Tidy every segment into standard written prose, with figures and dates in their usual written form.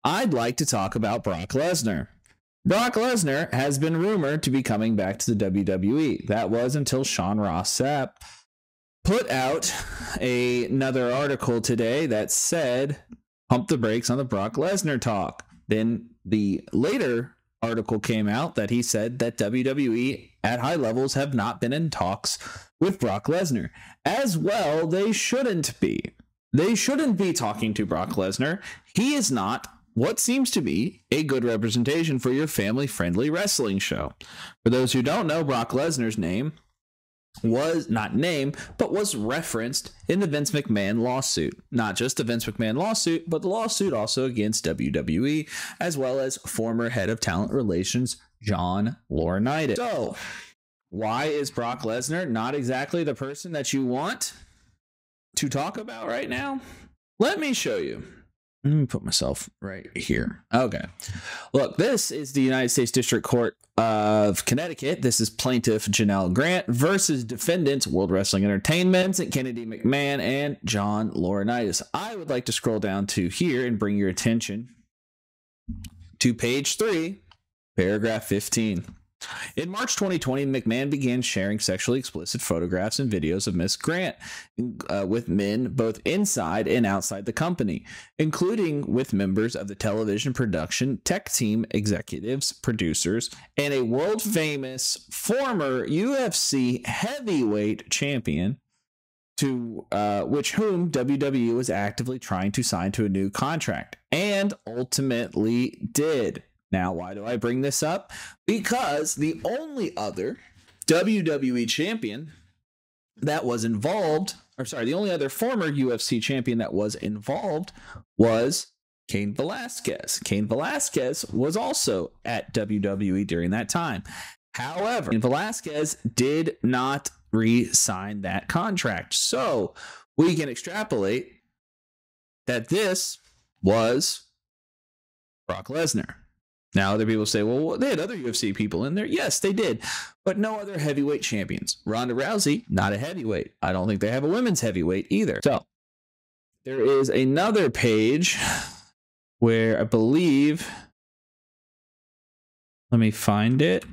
I'd like to talk about Brock Lesnar. Brock Lesnar has been rumored to be coming back to the WWE. That was until Sean Ross Sapp put out another article today that said, pump the brakes on the Brock Lesnar talk. Then the later article came out that he said that WWE at high levels have not been in talks with Brock Lesnar. As well, they shouldn't be. They shouldn't be talking to Brock Lesnar. He is not what seems to be a good representation for your family-friendly wrestling show. For those who don't know, Brock Lesnar's name was not named, but was referenced in the Vince McMahon lawsuit. Not just the Vince McMahon lawsuit, but the lawsuit also against WWE, as well as former head of talent relations, John Laurinaitis. So, why is Brock Lesnar not exactly the person that you want to talk about right now? Let me show you. Let me put myself right here. Okay. Look, this is the United States District Court of Connecticut. This is plaintiff Janelle Grant versus defendants World Wrestling Entertainment, Kennedy McMahon, and John Laurinaitis. I would like to scroll down to here and bring your attention to page 3, paragraph 15. In March 2020, McMahon began sharing sexually explicit photographs and videos of Miss Grant with men both inside and outside the company, including with members of the television production tech team, executives, producers, and a world-famous former UFC heavyweight champion to whom WWE was actively trying to sign to a new contract, and ultimately did. Now, why do I bring this up? Because the only other WWE champion that was involved, the only other former UFC champion that was involved was Cain Velasquez. Cain Velasquez was also at WWE during that time. However, Velasquez did not re-sign that contract. So we can extrapolate that this was Brock Lesnar. Now, other people say, well, they had other UFC people in there. Yes, they did, but no other heavyweight champions. Ronda Rousey, not a heavyweight. I don't think they have a women's heavyweight either. So there is another page where I believe, let me find it.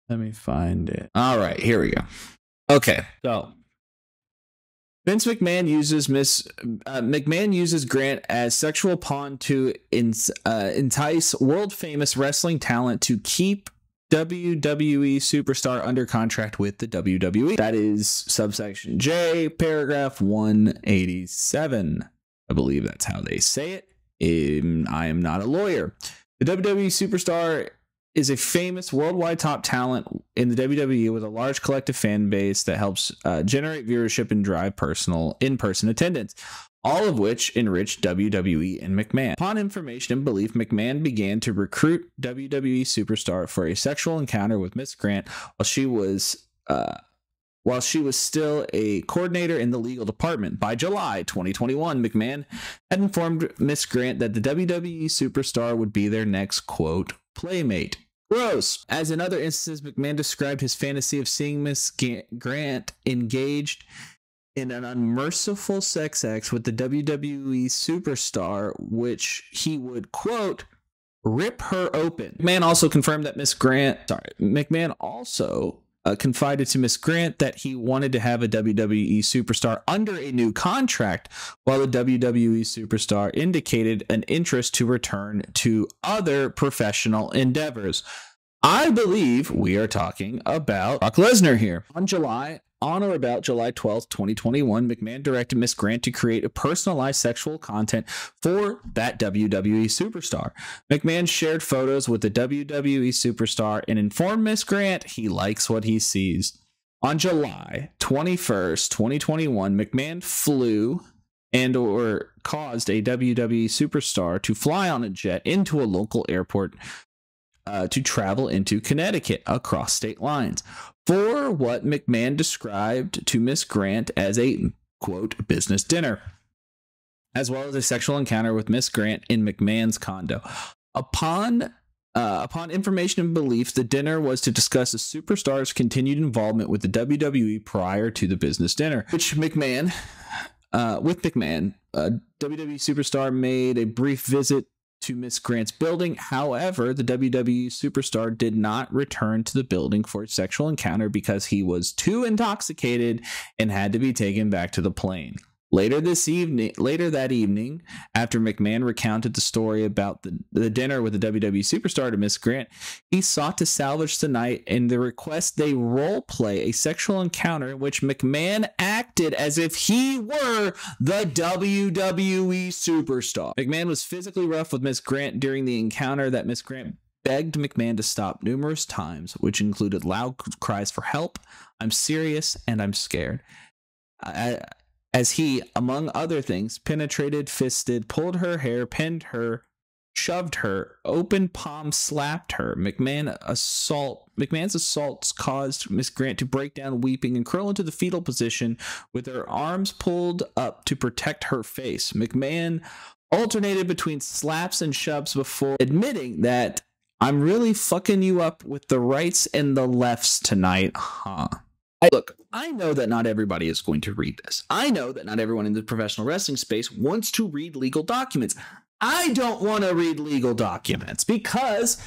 Let me find it. All right, here we go. Okay, so Vince McMahon uses Grant as sexual pawn to entice world-famous wrestling talent to keep WWE superstar under contract with the WWE. That is subsection J, paragraph 187. I believe that's how they say it. I am not a lawyer. The WWE superstar is a famous worldwide top talent in the WWE with a large collective fan base that helps generate viewership and drive in-person attendance, all of which enrich WWE and McMahon. Upon information and belief, McMahon began to recruit WWE superstar for a sexual encounter with Miss Grant while she was still a coordinator in the legal department. By July 2021, McMahon had informed Miss Grant that the WWE superstar would be their next, quote, playmate. Gross. As in other instances, McMahon described his fantasy of seeing Miss Grant engaged in an unmerciful sex act with the WWE superstar, which he would, quote, rip her open. McMahon also confirmed that McMahon also confided to Miss Grant that he wanted to have a WWE superstar under a new contract, while the WWE superstar indicated an interest to return to other professional endeavors. I believe we are talking about Brock Lesnar here. On or about July 12th, 2021, McMahon directed Miss Grant to create a personalized sexual content for that WWE superstar. McMahon shared photos with the WWE superstar and informed Miss Grant he likes what he sees. On July 21st, 2021, McMahon flew or caused a WWE superstar to fly on a jet into a local airport to travel into Connecticut across state lines for what McMahon described to Miss Grant as a, quote, business dinner, as well as a sexual encounter with Miss Grant in McMahon's condo. Upon Upon information and belief, the dinner was to discuss the superstar's continued involvement with the WWE prior to the business dinner, which WWE superstar made a brief visit to Miss Grant's building. However, the WWE superstar did not return to the building for a sexual encounter because he was too intoxicated and had to be taken back to the plane. Later that evening, after McMahon recounted the story about the dinner with the WWE superstar to Miss Grant, he sought to salvage the night in the request they role play a sexual encounter in which McMahon acted as if he were the WWE superstar. McMahon was physically rough with Miss Grant during the encounter that Miss Grant begged McMahon to stop numerous times, which included loud cries for help, "I'm serious and I'm scared." As he, among other things, penetrated, fisted, pulled her hair, pinned her, shoved her, open palm slapped her. McMahon's assaults caused Miss Grant to break down weeping and curl into the fetal position with her arms pulled up to protect her face. McMahon alternated between slaps and shoves before admitting that, "I'm really fucking you up with the rights and the lefts tonight, huh?" Look, I know that not everybody is going to read this. I know that not everyone in the professional wrestling space wants to read legal documents. I don't want to read legal documents because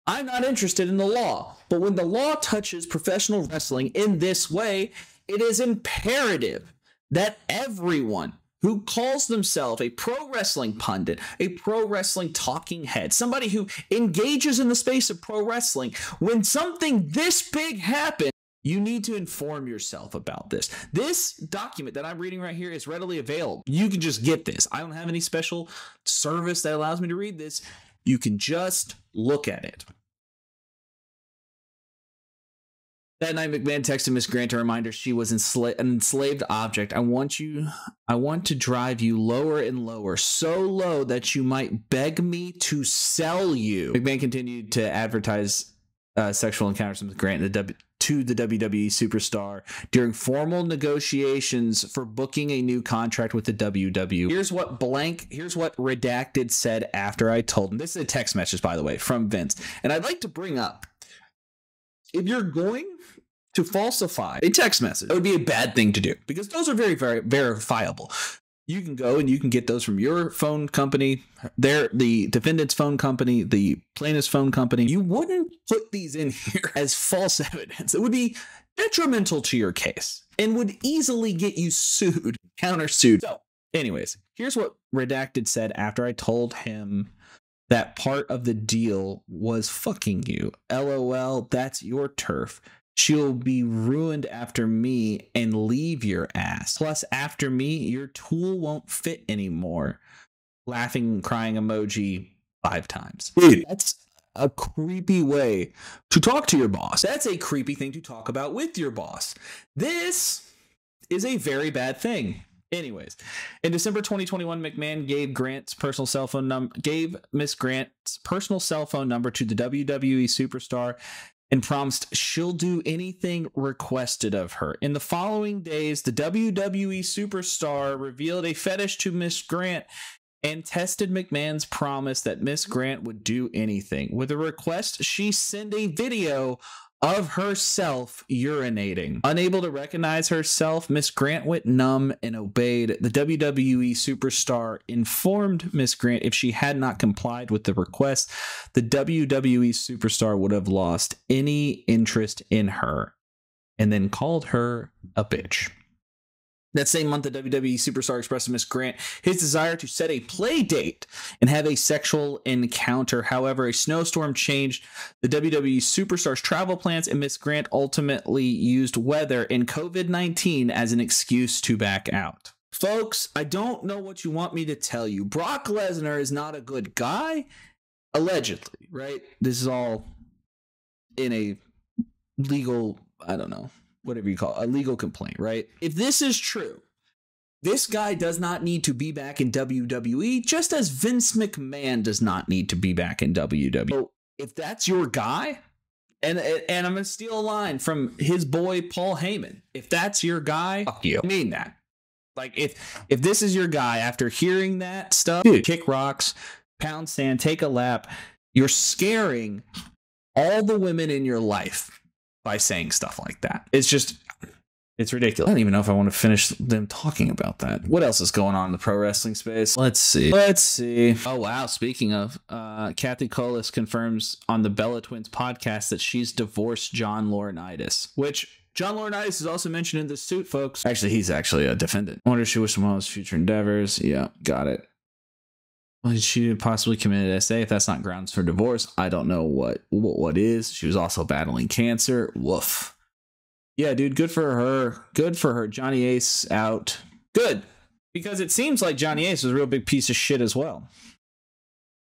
I'm not interested in the law. But when the law touches professional wrestling in this way, it is imperative that everyone who calls themselves a pro wrestling pundit, a pro wrestling talking head, somebody who engages in the space of pro wrestling, when something this big happens, you need to inform yourself about this. This document that I'm reading right here is readily available. You can just get this. I don't have any special service that allows me to read this. You can just look at it. That night, McMahon texted Miss Grant a reminder she was an enslaved object. I want to drive you lower and lower, so low that you might beg me to sell you. McMahon continued to advertise sexual encounters with Grant to the WWE superstar during formal negotiations for booking a new contract with the WWE. Here's what Redacted said after I told him. This is a text message, by the way, from Vince. And I'd like to bring up, if you're going to falsify a text message, it would be a bad thing to do because those are very, very verifiable. You can go and you can get those from your phone company, the defendant's phone company, the plaintiff's phone company. You wouldn't put these in here as false evidence. It would be detrimental to your case and would easily get you sued, countersued. So, anyways, here's what Redacted said after I told him that part of the deal was fucking you. LOL, that's your turf. She'll be ruined after me and leave your ass. Plus, after me, your tool won't fit anymore. Laughing, crying emoji 5 times. Dude, that's a creepy way to talk to your boss. That's a creepy thing to talk about with your boss. This is a very bad thing. Anyways, in December 2021, McMahon gave Miss Grant's personal cell phone number to the WWE superstar and promised she'll do anything requested of her. In the following days, the WWE superstar revealed a fetish to Miss Grant and tested McMahon's promise that Miss Grant would do anything. With a request, she sent a video of herself urinating. Unable to recognize herself, Miss Grant went numb and obeyed. The WWE superstar informed Miss Grant if she had not complied with the request, the WWE superstar would have lost any interest in her and then called her a bitch. That same month, the WWE superstar expressed to Miss Grant his desire to set a play date and have a sexual encounter. However, a snowstorm changed the WWE superstar's travel plans, and Miss Grant ultimately used weather and COVID-19 as an excuse to back out. Folks, I don't know what you want me to tell you. Brock Lesnar is not a good guy, allegedly, right? This is all in a legal, I don't know, whatever you call it, a legal complaint, right? If this is true, this guy does not need to be back in WWE, just as Vince McMahon does not need to be back in WWE. So if that's your guy, and I'm going to steal a line from his boy Paul Heyman, if that's your guy, fuck you. I mean that. Like, if this is your guy, after hearing that stuff, dude, kick rocks, pound sand, take a lap, You're scaring all the women in your life by saying stuff like that. It's ridiculous. I don't even know if I want to finish them talking about that. What else is going on in the pro wrestling space? Let's see. Oh, wow. Speaking of, Kathy Colas confirms on the Bella Twins podcast that she's divorced John Laurinaitis, which John Laurinaitis is also mentioned in this suit, folks. Actually, he's actually a defendant. I wonder if she wished him all his future endeavors. Yeah, got it. Well, she possibly committed SA. If that's not grounds for divorce, I don't know what is. She was also battling cancer. Woof. Yeah, dude, good for her. Good for her. Johnny Ace out. Good. Because it seems like Johnny Ace was a real big piece of shit as well.